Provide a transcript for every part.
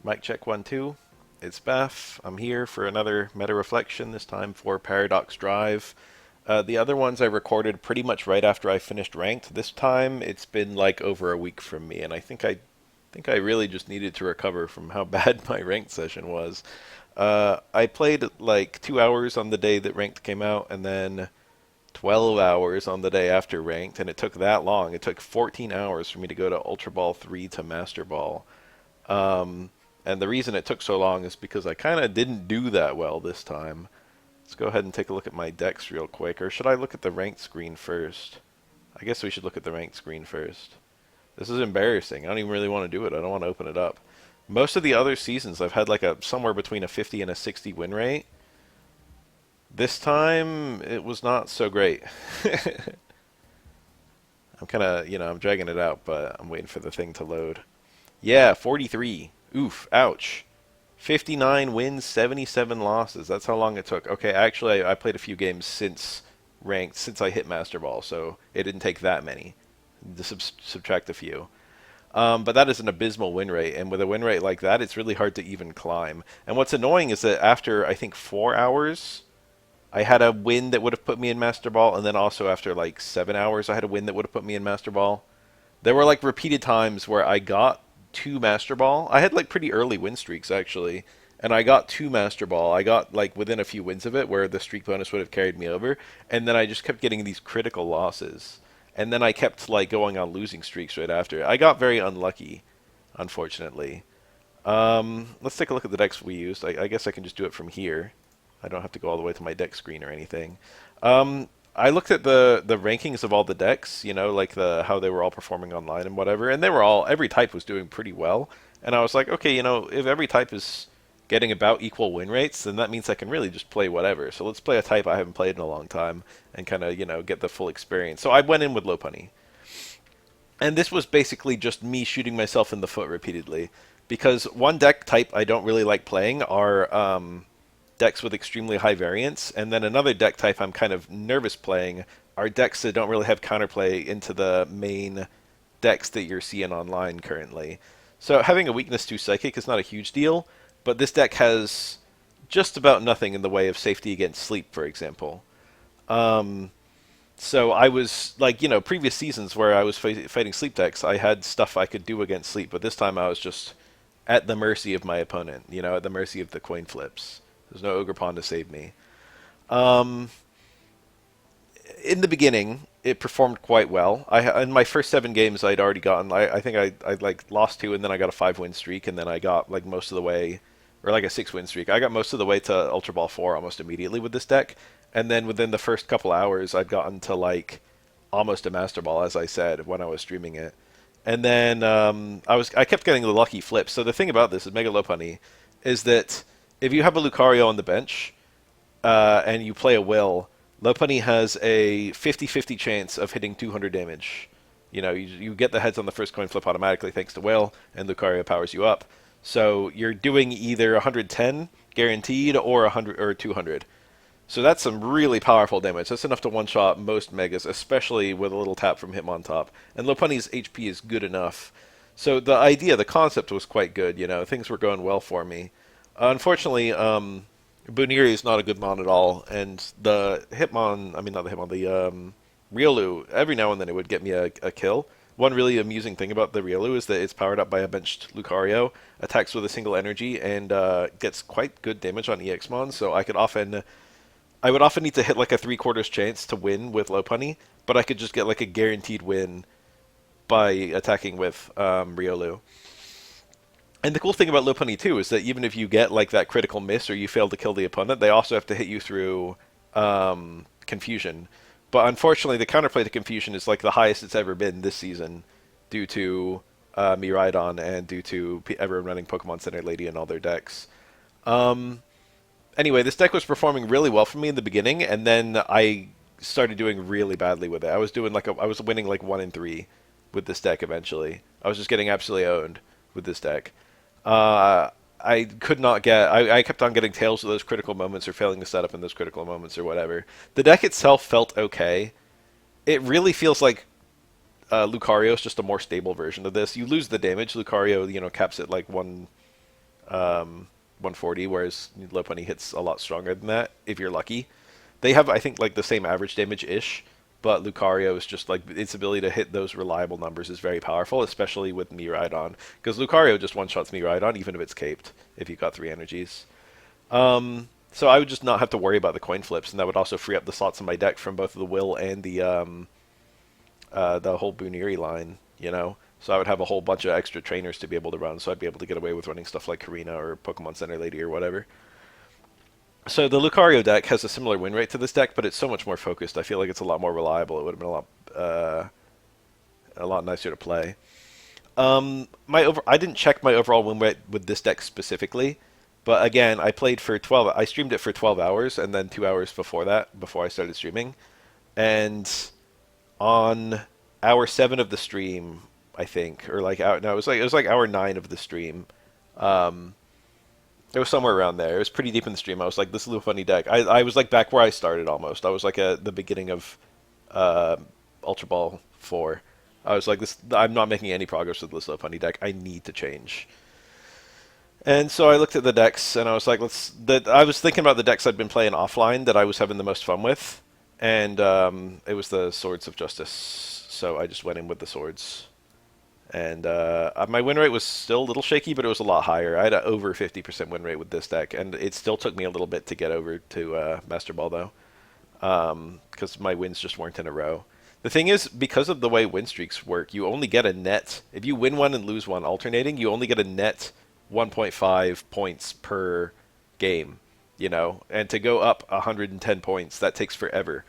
Mic check 1 2. It's Beth. I'm here for another meta reflection, this time for Paradox Drive. The other ones I recorded pretty much right after I finished ranked. This time it's been like over a week from me, and I think I really just needed to recover from how bad my ranked session was. I played like 2 hours on the day that ranked came out, and then 12 hours on the day after ranked, and it took that long. It took 14 hours for me to go to Ultra Ball 3 to Master Ball. Um, and the reason it took so long is because I kind of didn't do that well this time. Let's go ahead and take a look at my decks real quick. Or should I look at the ranked screen first? I guess we should look at the ranked screen first. This is embarrassing. I don't even really want to do it. I don't want to open it up. Most of the other seasons I've had like a somewhere between a 50 and a 60 win rate. This time it was not so great. I'm kind of, I'm dragging it out, but I'm waiting for the thing to load. Yeah, 43. Oof, ouch. 59 wins, 77 losses. That's how long it took. Okay, actually, I played a few games since ranked, since I hit Master Ball, so it didn't take that many. To subtract a few. But that is an abysmal win rate, and with a win rate like that, it's really hard to even climb. And what's annoying is that after, I think, 4 hours, I had a win that would have put me in Master Ball, and then also after like 7 hours, I had a win that would have put me in Master Ball. There were like repeated times where I got to Master Ball. I had like pretty early win streaks actually, and I got to Master Ball. I got like within a few wins of it where the streak bonus would have carried me over, and then I just kept getting these critical losses. And then I kept like going on losing streaks right after. I got very unlucky, unfortunately. Let's take a look at the decks we used. I guess I can just do it from here. I don't have to go all the way to my deck screen or anything. I looked at the rankings of all the decks, like the how they were all performing online and whatever, and they were all every type was doing pretty well. And I was like, okay, if every type is getting about equal win rates, then that means I can really just play whatever. So let's play a type I haven't played in a long time and kind of, get the full experience. So I went in with Lopunny. And this was basically just me shooting myself in the foot repeatedly. Because one deck type I don't really like playing are decks with extremely high variance, and then another deck type I'm kind of nervous playing are decks that don't really have counterplay into the main decks that you're seeing online currently. So having a weakness to Psychic is not a huge deal, but this deck has just about nothing in the way of safety against sleep, for example. Um, so I was like, previous seasons where I was fighting sleep decks, I had stuff I could do against sleep, but this time I was just at the mercy of my opponent, at the mercy of the coin flips. There's no Ogre Pawn to save me. Um, in the beginning, it performed quite well. In my first 7 games, I'd already gotten. I think I like lost 2, and then I got a 5 win streak, and then I got like most of the way, or like a 6 win streak. I got most of the way to Ultra Ball 4 almost immediately with this deck, and then within the first couple hours, I'd gotten to like almost a Master Ball, as I said when I was streaming it. And then I kept getting the lucky flips. So the thing about this is Mega Lopunny is that if you have a Lucario on the bench and you play a Will, Lopunny has a 50-50 chance of hitting 200 damage. You get the heads on the first coin flip automatically thanks to Will, and Lucario powers you up. So you're doing either 110 guaranteed or 100 or 200. So that's some really powerful damage. That's enough to one-shot most Megas, especially with a little tap from Hitmontop. And Lopunny's HP is good enough. So the concept was quite good. Things were going well for me. Unfortunately, Buniri is not a good mon at all, and the Hitmon, I mean not the Hitmon, the Riolu, every now and then it would get me a kill. One really amusing thing about the Riolu is that it's powered up by a benched Lucario, attacks with a single energy, and gets quite good damage on EX Mon, so I would often need to hit like a 3/4 chance to win with Lopunny, but I could just get like a guaranteed win by attacking with Riolu. And the cool thing about Lopunny too is that even if you get like that critical miss or you fail to kill the opponent, they also have to hit you through confusion. But unfortunately, the counterplay to confusion is like the highest it's ever been this season, due to Miraidon and due to everyone running Pokemon Center Lady in all their decks. Um, anyway, this deck was performing really well for me in the beginning, and then I started doing really badly with it. I was winning like 1 in 3 with this deck eventually. I was just getting absolutely owned with this deck. I could not get. I kept on getting tails of those critical moments or failing to set up in those critical moments or whatever. The deck itself felt okay. It really feels like Lucario is just a more stable version of this. You lose the damage. Lucario, caps at like 140, whereas Lopunny hits a lot stronger than that if you're lucky. They have, I think, like the same average damage-ish, but Lucario is just like its ability to hit those reliable numbers is very powerful, especially with Miraidon, because Lucario just one-shots Miraidon even if it's caped, if you've got 3 energies. So I would just not have to worry about the coin flips, and that would also free up the slots in my deck from both the Will and the whole Booneri line, you know? So I would have a whole bunch of extra trainers to be able to run, so I'd be able to get away with running stuff like Karina or Pokemon Center Lady or whatever. So the Lucario deck has a similar win rate to this deck, but it's so much more focused. I feel like it's a lot more reliable. It would have been a lot nicer to play. I didn't check my overall win rate with this deck specifically, but again, I played for 12. I streamed it for 12 hours, and then 2 hours before that, before I started streaming, and on hour 7 of the stream, I think, or like no, it was like hour 9 of the stream. It was somewhere around there. It was pretty deep in the stream. I was like, this is a funny deck. I was like back where I started almost. I was like at the beginning of Ultra Ball 4. I was like, this. I'm not making any progress with this funny deck. I need to change. And so I looked at the decks, and I was like, I was thinking about the decks I'd been playing offline that I was having the most fun with, and it was the Swords of Justice. So I just went in with the swords. And my win rate was still a little shaky, but it was a lot higher. I had an over 50% win rate with this deck, and it still took me a little bit to get over to Master Ball, though, because my wins just weren't in a row. The thing is, because of the way win streaks work, you only get a net. If you win one and lose one alternating, you only get a net 1.5 points per game, you know? And to go up 110 points, that takes forever.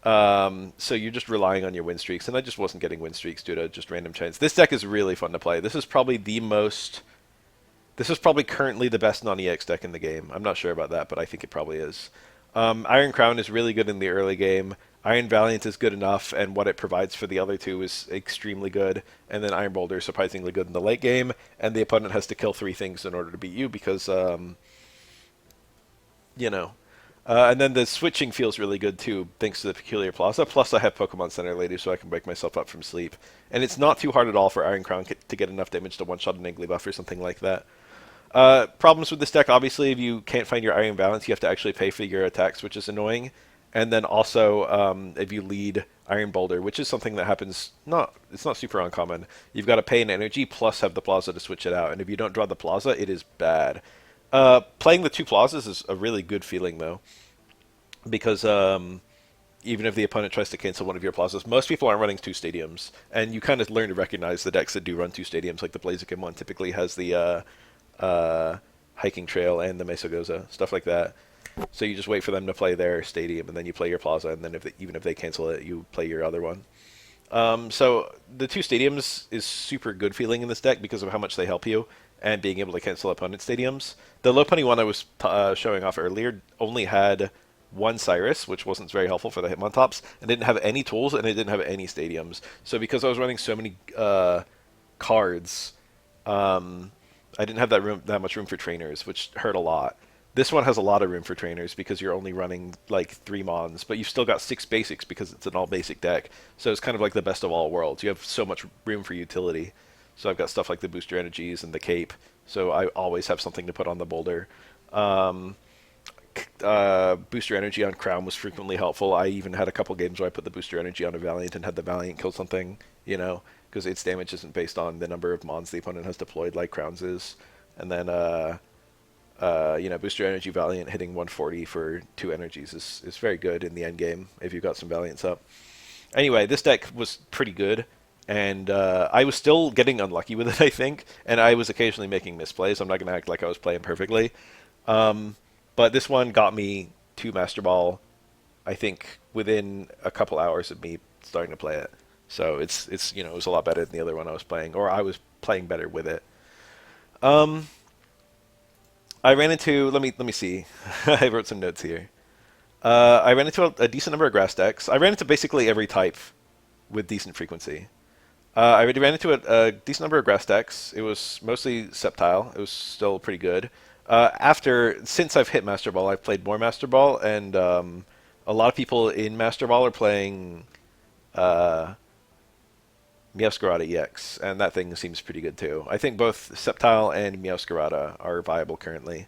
So you're just relying on your win streaks, and I just wasn't getting win streaks due to just random chance. This deck is really fun to play. This is probably currently the best non-EX deck in the game. I'm not sure about that, but I think it probably is. Iron Crown is really good in the early game. Iron Valiant is good enough, and what it provides for the other two is extremely good. And then Iron Boulder is surprisingly good in the late game, and the opponent has to kill 3 things in order to beat you because, you know... and then the switching feels really good too, thanks to the Peculiar Plaza. Plus, I have Pokemon Center Lady, so I can wake myself up from sleep. And it's not too hard at all for Iron Crown to get enough damage to one-shot an Igglybuff or something like that. Problems with this deck, obviously, if you can't find your Iron Balance, you have to actually pay for your attacks, which is annoying. And then also, if you lead Iron Boulder, which is something that happens, it's not super uncommon, you've got to pay an energy plus have the Plaza to switch it out. And if you don't draw the Plaza, it is bad. Playing the 2 Plazas is a really good feeling, though, because even if the opponent tries to cancel one of your Plazas, most people aren't running 2 stadiums, and you kind of learn to recognize the decks that do run 2 stadiums, like the Blaziken one typically has the Hiking Trail and the Mesogoza, stuff like that. So you just wait for them to play their stadium, and then you play your Plaza, and then even if they cancel it, you play your other one. So the 2 stadiums is super good feeling in this deck because of how much they help you, and being able to cancel opponent stadiums. The Lopunny one I was showing off earlier only had 1 Cyrus, which wasn't very helpful for the Hitmontops, and didn't have any tools, and it didn't have any stadiums. So because I was running so many cards, I didn't have that much room for trainers, which hurt a lot. This one has a lot of room for trainers because you're only running like 3 Mons, but you've still got 6 basics because it's an all-basic deck. So it's kind of like the best of all worlds. You have so much room for utility. So I've got stuff like the Booster Energies and the Cape, so I always have something to put on the Boulder. Booster Energy on Crown was frequently helpful. I even had a couple games where I put the Booster Energy on a Valiant and had the Valiant kill something, you know, because its damage isn't based on the number of Mons the opponent has deployed like Crown's is. And then, you know, Booster Energy Valiant hitting 140 for 2 energies is very good in the end game if you've got some Valiants up. Anyway, this deck was pretty good. And I was still getting unlucky with it, I think, and I was occasionally making misplays. I'm not going to act like I was playing perfectly. But this one got me to Master Ball, I think, within a couple hours of me starting to play it. So it's you know, it was a lot better than the other one I was playing, or I was playing better with it. I ran into, let me see. I wrote some notes here. I ran into a decent number of grass decks. I ran into basically every type with decent frequency. I already ran into a decent number of grass decks. It was mostly Sceptile. It was still pretty good. Since I've hit Master Ball, I've played more Master Ball, and a lot of people in Master Ball are playing Meowscarada EX, and that thing seems pretty good too. I think both Sceptile and Meowscarada are viable currently.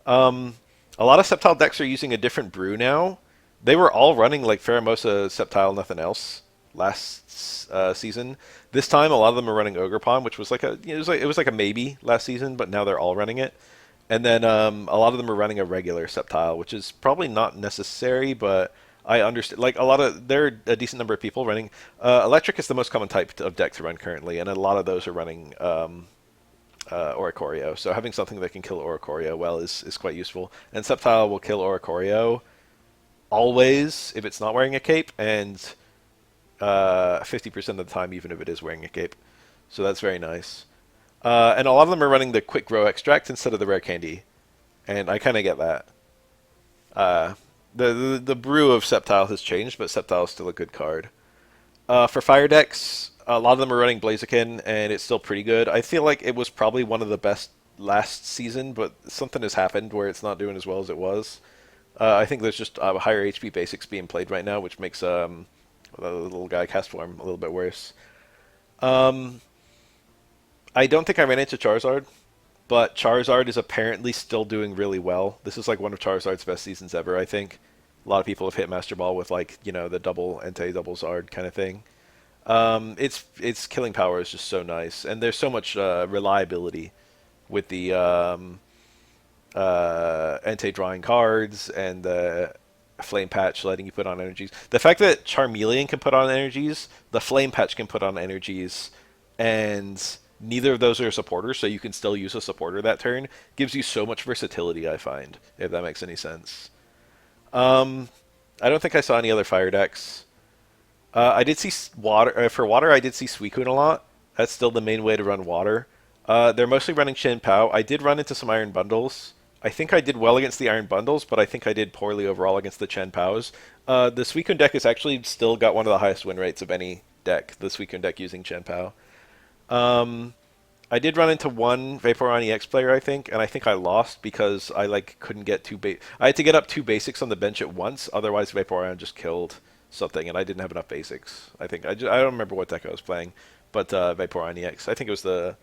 Um, a lot of Sceptile decks are using a different brew now. They were all running like Pheromosa, Sceptile, nothing else last season. This time, a lot of them are running Ogerpon, which was like it was like a maybe last season, but now they're all running it. And then a lot of them are running a regular Sceptile, which is probably not necessary, but I understand. Like a lot of there are a decent number of people running. Electric is the most common type of deck to run currently, and a lot of those are running Oricorio. So having something that can kill Oricorio well is quite useful. And Sceptile will kill Oricorio always if it's not wearing a cape, and 50% of the time even if it is wearing a cape. So that's very nice. And a lot of them are running the quick grow extract instead of the rare candy, and I kind of get that. Uh, the brew of Sceptile has changed, but Sceptile is still a good card. For fire decks, a lot of them are running Blaziken, and it's still pretty good. I feel like it was probably one of the best last season, but something has happened where it's not doing as well as it was. I think there's just higher HP basics being played right now, which makes the little guy cast form a little bit worse. Um, I don't think I ran into Charizard, but Charizard is apparently still doing really well. This is like one of Charizard's best seasons ever, I think. A lot of people have hit Master Ball with like, the double Entei, double Zard kind of thing. Its killing power is just so nice, and there's so much reliability with the Entei drawing cards and the Flame Patch letting you put on energies. The fact that Charmeleon can put on energies, the Flame Patch can put on energies, and neither of those are supporters, so you can still use a supporter that turn, gives you so much versatility, I find, if that makes any sense. Um, I don't think I saw any other fire decks. I did see water. For water, I did see Suicune a lot. That's still the main way to run water. They're mostly running Shin Pao. I did run into some Iron Bundles. I think I did well against the Iron Bundles, but I think I did poorly overall against the Chen Paos. The Suicune deck has actually still got one of the highest win rates of any deck, the Suicune deck using Chen Pao. Um, I did run into one Vaporeon EX player, I think, and I think I lost because I like couldn't get I had to get up two basics on the bench at once, otherwise Vaporeon just killed something, and I didn't have enough basics. I don't remember what deck I was playing, but Vaporeon EX. I think it was the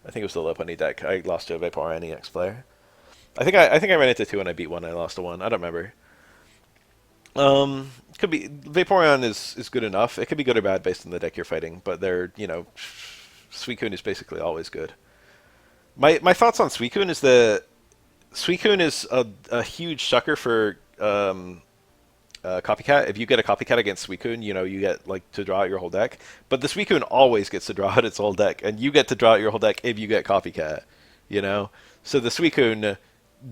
Lopunny deck. I lost to a Vaporeon EX player. I think I ran into two and I beat one. I lost to one. I don't remember. Could be Vaporeon is good enough. It could be good or bad based on the deck you're fighting, but Suicune is basically always good. My thoughts on Suicune is that Suicune is a huge sucker for Copycat. If you get a Copycat against Suicune, you get like to draw out your whole deck. But the Suicune always gets to draw out its whole deck, and you get to draw out your whole deck if you get Copycat. You know, so the Suicune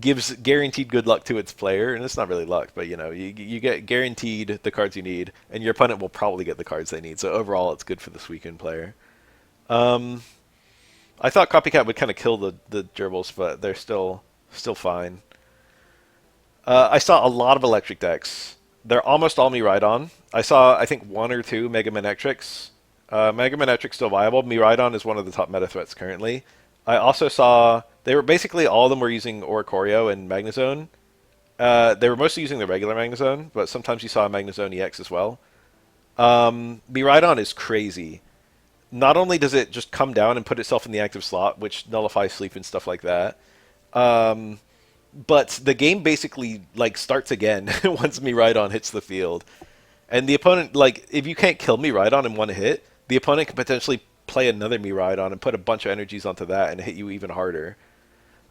gives guaranteed good luck to its player, and it's not really luck, but you get guaranteed the cards you need, and your opponent will probably get the cards they need. So overall, it's good for the Suicune player. Um, I thought Copycat would kind of kill the gerbils, but they're still fine. I saw a lot of electric decks. They're almost all Miraidon. I saw, I think, one or two Mega Manectrics. Mega Manectric's still viable. Miraidon is one of the top meta threats currently. I also saw they were basically all of them were using Oricorio and Magnezone. They were mostly using the regular Magnezone, but sometimes you saw Magnezone EX as well. Miraidon is crazy. Not only does it just come down and put itself in the active slot, which nullifies sleep and stuff like that, um, but the game basically like starts again once Miraidon hits the field. And the opponent, like, if you can't kill Miraidon in one hit, the opponent can potentially play another Miraidon and put a bunch of energies onto that and hit you even harder.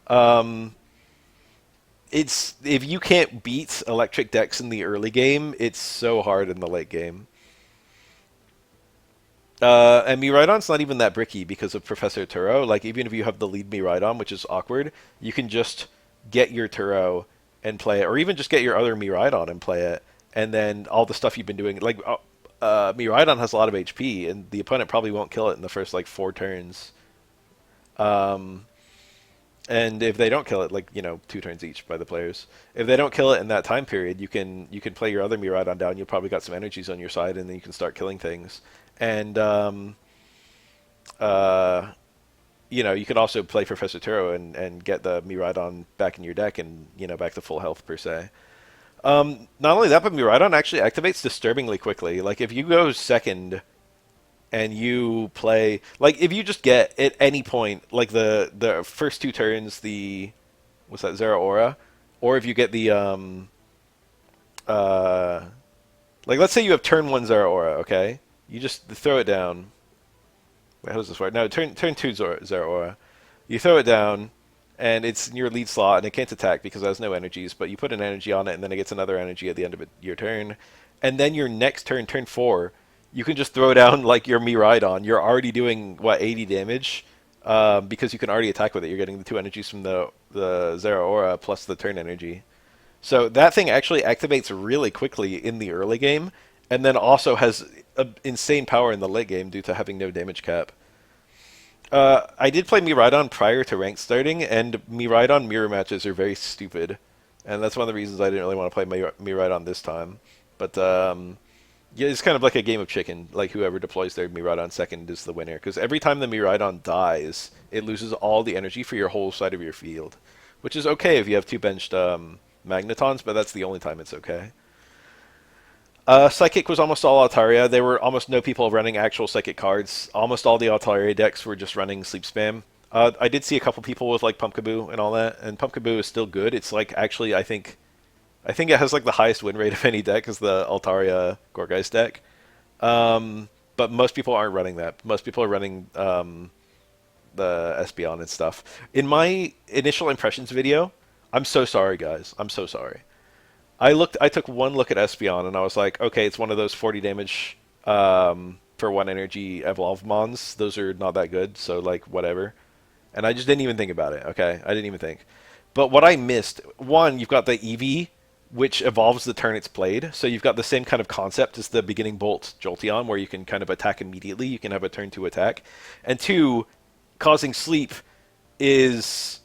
Um, it's if you can't beat electric decks in the early game, it's so hard in the late game. And Miraidon's not even that bricky because of Professor Turo. Like, even if you have the lead Miraidon, which is awkward, you can just get your Turo and play it, or even just get your other Miraidon and play it, and then all the stuff you've been doing. Like, Miraidon has a lot of HP, and the opponent probably won't kill it in the first, like, 4 turns. Um, and if they don't kill it, like, 2 turns each by the players. If they don't kill it in that time period, you can play your other Miraidon down. You'll probably got some energies on your side, and then you can start killing things. And uh, you could also play Professor Turo and get the Miraidon back in your deck and back to full health per se. Not only that, but Miraidon actually activates disturbingly quickly. Like if you go second and you play like if you just get at any point like the first two turns the what's that Zera Aura, or if you get the uh like let's say you have turn one Zera Aura, okay, you just throw it down. Wait, how does this work? No, turn two Zera Aura. You throw it down, and it's in your lead slot, and it can't attack because it has no energies. But you put an energy on it, and then it gets another energy at the end of your turn. And then your next turn, turn four, you can just throw down like your Miraidon. You're already doing what 80 damage because you can already attack with it. You're getting the two energies from the Zera Aura plus the turn energy. So that thing actually activates really quickly in the early game, and then also has insane power in the late game due to having no damage cap. I did play Miraidon prior to ranked starting, and Miraidon mirror matches are very stupid, and that's one of the reasons I didn't really want to play Miraidon this time. But yeah, it's kind of like a game of chicken. Like whoever deploys their Miraidon second is the winner, because every time the Miraidon dies, it loses all the energy for your whole side of your field, which is okay if you have two benched Magnetons, but that's the only time it's okay. Psychic was almost all Altaria. There were almost no people running actual Psychic cards. Almost all the Altaria decks were just running Sleep Spam. I did see a couple people with like Pumpkaboo and all that, and Pumpkaboo is still good. It's like actually I think it has like the highest win rate of any deck is the Altaria Gorgeist deck. But most people aren't running that. Most people are running the Espeon and stuff. In my initial impressions video, I'm so sorry guys. I'm so sorry. I took one look at Espeon and I was like, okay, it's one of those 40 damage for one energy evolve mons. Those are not that good, so like whatever. And I just didn't even think about it. Okay, I didn't even think. But what I missed, one, you've got the Eevee, which evolves the turn it's played. So you've got the same kind of concept as the beginning bolt Jolteon, where you can kind of attack immediately. You can have a turn to attack. And two, causing sleep is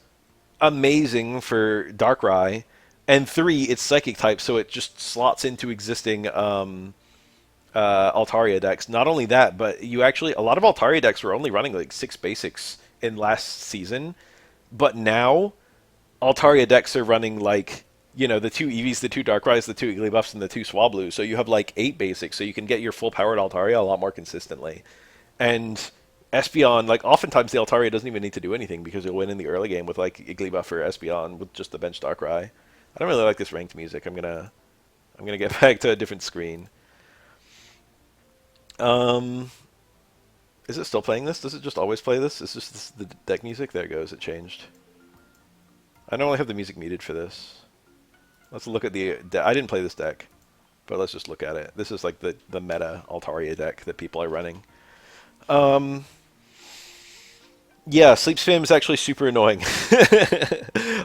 amazing for Darkrai. And three, it's Psychic type, so it just slots into existing Altaria decks. Not only that, but you actually, a lot of Altaria decks were only running like 6 basics in last season. But now, Altaria decks are running like, you know, the 2 Eevees, the 2 Darkrai's, the 2 Igglybuffs, and the 2 Swablues. So you have like 8 basics, so you can get your full powered Altaria a lot more consistently. And Espeon, like oftentimes the Altaria doesn't even need to do anything because you'll win in the early game with like Igglybuff or Espeon with just the bench Darkrai. I don't really like this ranked music. I'm gonna get back to a different screen. Um, is it still playing this? Does it just always play this? Is this the deck music? There it goes. It changed. I normally have the music muted for this. Let's look at the. I didn't play this deck, but let's just look at it. This is like the meta Altaria deck that people are running. Yeah, Sleep Spam is actually super annoying.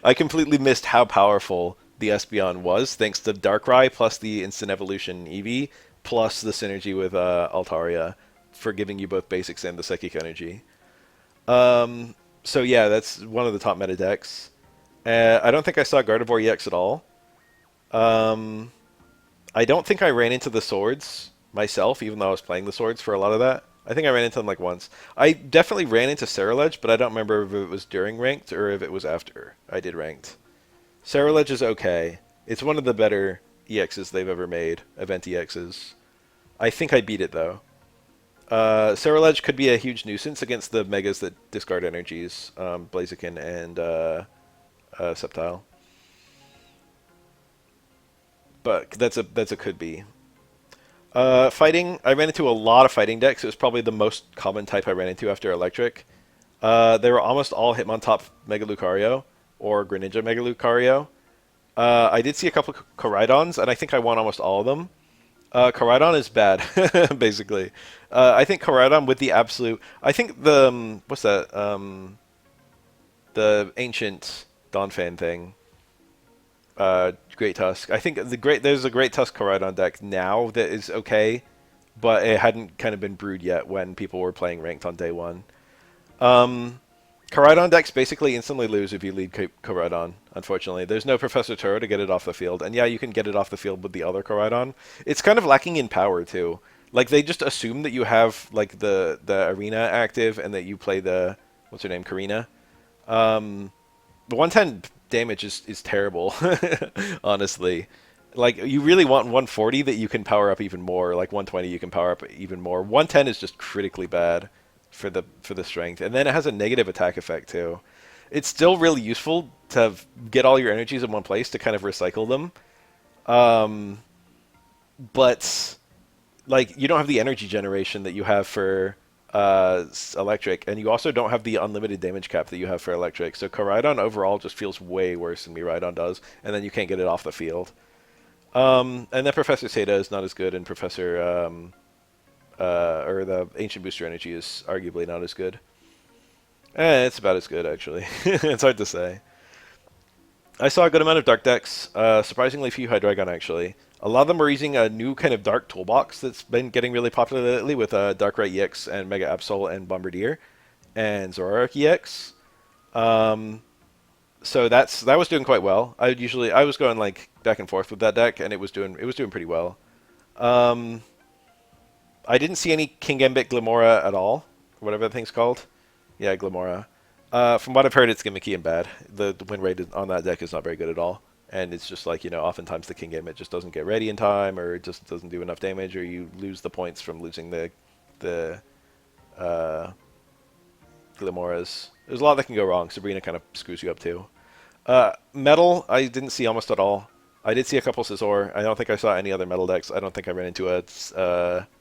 I completely missed how powerful the Espeon was, thanks to Darkrai plus the Instant Evolution Eevee, plus the synergy with Altaria for giving you both basics and the Psychic Energy. So yeah, that's one of the top meta decks. I don't think I saw Gardevoir EX at all. I don't think I ran into the swords myself, even though I was playing the swords for a lot of that. I think I ran into them like once. I definitely ran into Ceruledge, but I don't remember if it was during ranked or if it was after I did ranked. Ceruledge is okay. It's one of the better EXs they've ever made, event EXs. I think I beat it though. Ceruledge could be a huge nuisance against the Megas that discard energies, Blaziken and Sceptile. But that's a could be. Fighting, I ran into a lot of fighting decks. It was probably the most common type I ran into after Electric. They were almost all Hitmontop Mega Lucario or Greninja Mega Lucario. I did see a couple of Koraidons, and I think I won almost all of them. Koraidon is bad, basically. I think Koraidon with the absolute... I think the... what's that? The ancient Donphan thing. Great Tusk. I think there's a Great Tusk Koraidon deck now that is okay, but it hadn't kind of been brewed yet when people were playing ranked on day one. Koraidon decks basically instantly lose if you lead Koraidon, unfortunately. There's no Professor Turo to get it off the field, and yeah, you can get it off the field with the other Koraidon. It's kind of lacking in power, too. Like, they just assume that you have, like, the arena active and that you play the... what's her name? Karina. The 110 damage is terrible, honestly. Like you really want 140 that you can power up even more. Like 120 you can power up even more. 110 is just critically bad for the strength, and then it has a negative attack effect too. It's still really useful to get all your energies in one place to kind of recycle them. Um, but like you don't have the energy generation that you have for electric, and you also don't have the unlimited damage cap that you have for electric. So Koraidon overall just feels way worse than Miraidon does, and then you can't get it off the field. And then Professor Seda is not as good, and Professor or the Ancient Booster Energy is arguably not as good. It's about as good actually. It's hard to say. I saw a good amount of dark decks. Surprisingly few Hydreigon actually. A lot of them are using a new kind of dark toolbox that's been getting really popular lately with Darkrai EX and Mega Absol and Bombardier and Zoroark EX. Um, so that was doing quite well. I was going like back and forth with that deck, and it was doing pretty well. Um, I didn't see any King Gambit Glimora at all, whatever the thing's called. Yeah, Glimora. From what I've heard, it's gimmicky and bad. The win rate on that deck is not very good at all. And it's just like, oftentimes the King Gambit just doesn't get ready in time, or it just doesn't do enough damage, or you lose the points from losing the uh, Glimoras. There's a lot that can go wrong. Sabrina kind of screws you up too. Metal, I didn't see almost at all. I did see a couple Scizor. I don't think I saw any other metal decks. I don't think I ran into a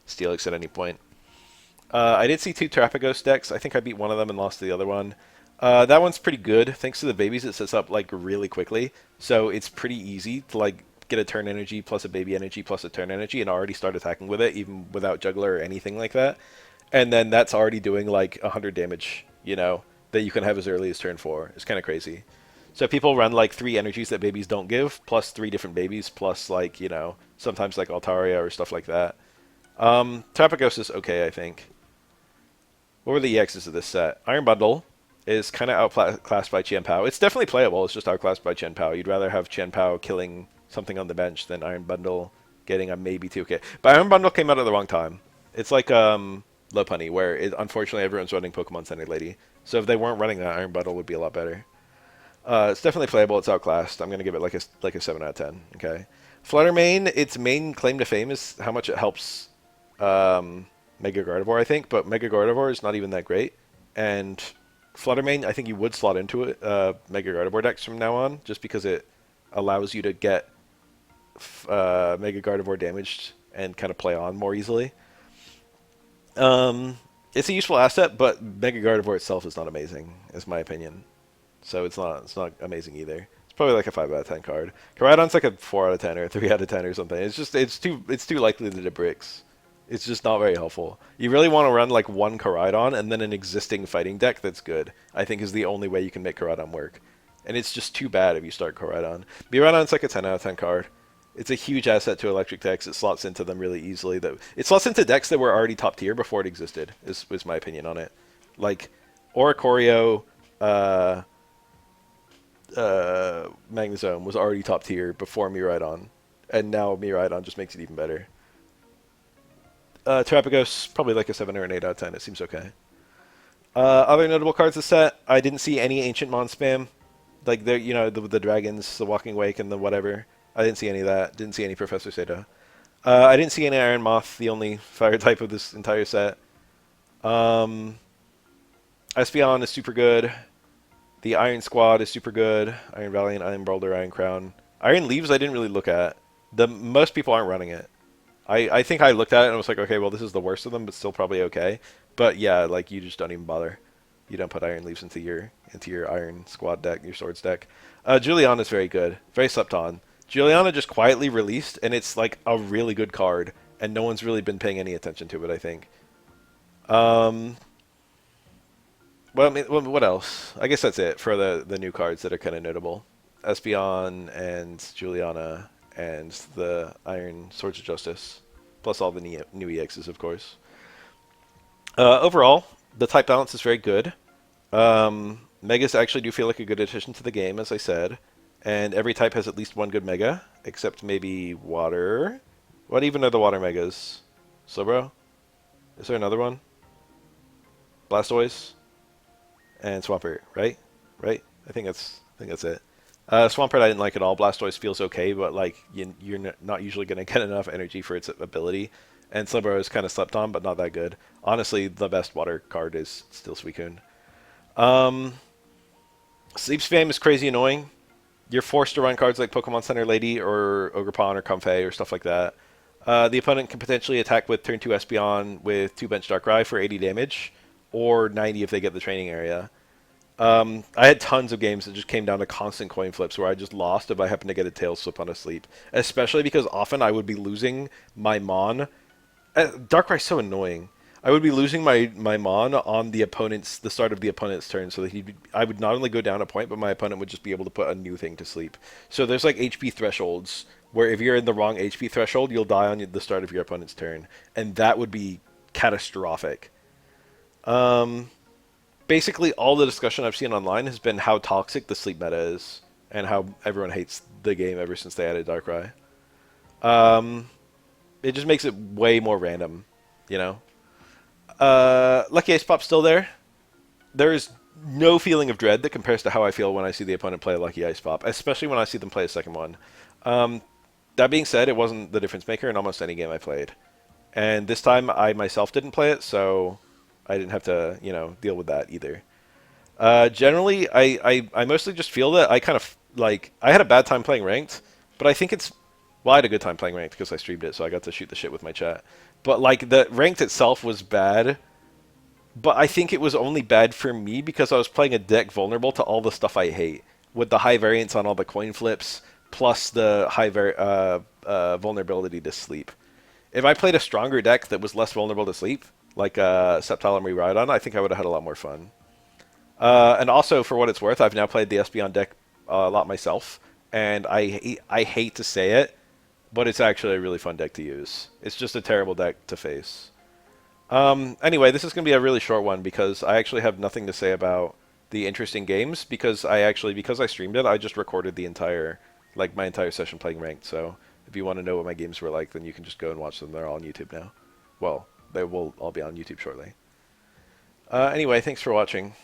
Steelix at any point. I did see two Terrapagos decks. I think I beat one of them and lost to the other one. That one's pretty good. Thanks to the babies, it sets up like really quickly. So it's pretty easy to like get a turn energy plus a baby energy plus a turn energy and already start attacking with it, even without juggler or anything like that. And then that's already doing like 100 damage, that you can have as early as turn 4. It's kind of crazy. So people run like 3 energies that babies don't give, plus 3 different babies, plus like, sometimes like Altaria or stuff like that. Terrapagos is okay, I think. What were the EXs of this set? Iron Bundle is kind of outclassed by Qian Pao. It's definitely playable, it's just outclassed by Qian Pao. You'd rather have Qian Pao killing something on the bench than Iron Bundle getting a maybe 2k. But Iron Bundle came out at the wrong time. It's like Lopunny, where unfortunately everyone's running Pokemon Center Lady. So if they weren't running that, Iron Bundle would be a lot better. It's definitely playable. It's outclassed. I'm going to give it like a 7 out of 10. Okay. Fluttermane, its main claim to fame is how much it helps Mega Gardevoir, I think. But Mega Gardevoir is not even that great. And Fluttermane, I think you would slot into it Mega Gardevoir decks from now on, just because it allows you to get Mega Gardevoir damaged and kind of play on more easily. It's a useful asset, but Mega Gardevoir itself is not amazing, is my opinion. So it's not amazing either. It's probably like a 5 out of 10 card. Koraidon's like a 4 out of 10 or a 3 out of 10 or something. It's too likely that it bricks. It's just not very helpful. You really want to run like one Koraidon and then an existing fighting deck that's good. I think is the only way you can make Koraidon work. And it's just too bad if you start Koraidon. Miraidon's like a 10 out of 10 card. It's a huge asset to electric decks. It slots into them really easily. It slots into decks that were already top tier before it existed, was my opinion on it. Like Oricorio, Magnezone was already top tier before Miraidon, and now Miraidon just makes it even better. Terrapagos, probably like a 7 or an 8 out of 10. It seems okay. Other notable cards this set, I didn't see any Ancient Mon spam. Like, the dragons, the Walking Wake, and the whatever. I didn't see any of that. Didn't see any Professor Seda. I didn't see any Iron Moth, the only fire type of this entire set. Espeon is super good. The Iron Squad is super good. Iron Valiant, Iron Boulder, Iron Crown. Iron Leaves I didn't really look at. Most people aren't running it. I think I looked at it and was like, okay, well, this is the worst of them, but still probably okay. But yeah, like, you just don't even bother. You don't put Iron Leaves into your Iron Squad deck, your Swords deck. Juliana is very good. Very slept on. Juliana just quietly released, and it's like a really good card, and no one's really been paying any attention to it, I think. Well, I mean, what else? I guess that's it for the new cards that are kind of notable. Espeon and Juliana and the Iron Swords of Justice, plus all the new EXs, of course. Overall, the type balance is very good. Megas actually do feel like a good addition to the game, as I said. And every type has at least one good Mega, except maybe Water. What even are the Water Megas? Slowbro? Is there another one? Blastoise? And Swampert, right? Right? I think that's it. Swampert I didn't like at all. Blastoise feels okay, but like you're not usually going to get enough energy for its ability. And Slowbro is kind of slept on, but not that good. Honestly, the best water card is still Suicune. Um, Sleep Spam is crazy annoying. You're forced to run cards like Pokemon Center Lady or Ogerpon or Comfey or stuff like that. The opponent can potentially attack with turn 2 Espeon with 2 bench Darkrai for 80 damage, or 90 if they get the training area. I had tons of games that just came down to constant coin flips where I just lost if I happened to get a tail slip on a sleep. Especially because often I would be losing my Mon. Darkrai's so annoying. I would be losing my Mon on the start of the opponent's turn, so that I would not only go down a point, but my opponent would just be able to put a new thing to sleep. So there's like HP thresholds where if you're in the wrong HP threshold, you'll die on the start of your opponent's turn, and that would be catastrophic. Um, Basically, all the discussion I've seen online has been how toxic the sleep meta is, and how everyone hates the game ever since they added Darkrai. Um, it just makes it way more random, you know. Lucky Ice Pop's still there. There is no feeling of dread that compares to how I feel when I see the opponent play a Lucky Ice Pop, especially when I see them play a second one. Um, that being said, it wasn't the difference maker in almost any game I played. And this time I myself didn't play it, so I didn't have to, deal with that either. Generally, I mostly just feel that I kind of, like, I had a bad time playing ranked, but I think it's, well, I had a good time playing ranked because I streamed it, so I got to shoot the shit with my chat. But, like, the ranked itself was bad, but I think it was only bad for me because I was playing a deck vulnerable to all the stuff I hate, with the high variance on all the coin flips, plus the vulnerability to sleep. If I played a stronger deck that was less vulnerable to sleep, like Sceptile and Rhydon, I think I would have had a lot more fun. And also, for what it's worth, I've now played the Espeon deck a lot myself, and I hate to say it, but it's actually a really fun deck to use. It's just a terrible deck to face. Anyway, this is going to be a really short one because I actually have nothing to say about the interesting games because I streamed it, I just recorded my entire session playing ranked. So if you want to know what my games were like, then you can just go and watch them. They're all on YouTube now. Well, they will all be on YouTube shortly. Anyway, thanks for watching.